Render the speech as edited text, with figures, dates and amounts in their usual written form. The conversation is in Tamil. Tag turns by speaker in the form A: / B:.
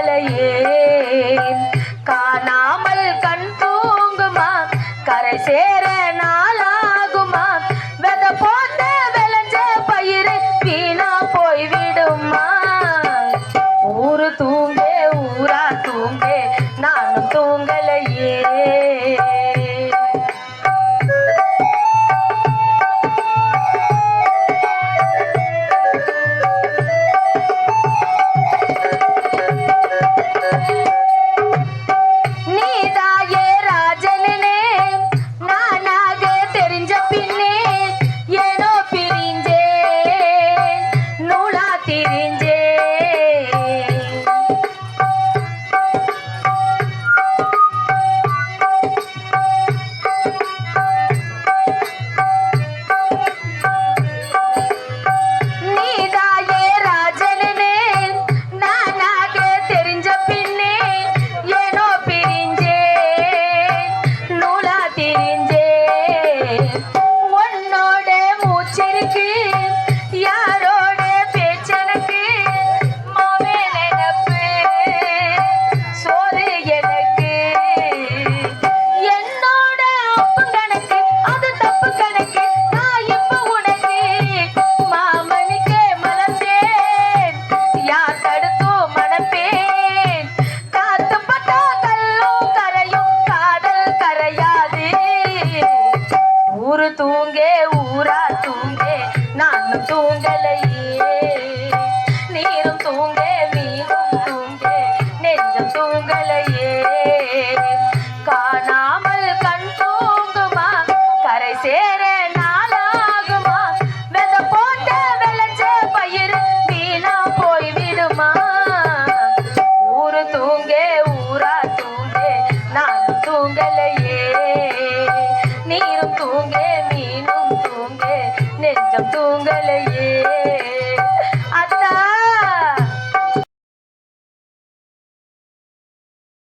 A: தூங்கலையே காணாமல் கண் தூங்குமா கரை சேர நாளாகுமா வெத போட்டு விளைஞ்ச பயிறு வீணா போய்விடுமா ஊரு தூங்கே ஊரா தூங்கே நானும் தூங்கலையே ஊரு தூங்கே ஊரா தூங்கே நானும் தூங்கலையே நீரும் தூங்கே மீனும் தூங்கே நெஞ்சம் தூங்கலையே காணாமல் கண் தூங்குமா கரை சேர நாளாகுமா வெத போட்ட விளைஞ்ச பயிர் வீணா போய்விடுமா ஊரு தூங்கே ஊரா தூங்கே நானும் தூங்கலையே நீரும் தூங்கே மீனும் தூங்கே நெஞ்சம் தூங்கலையே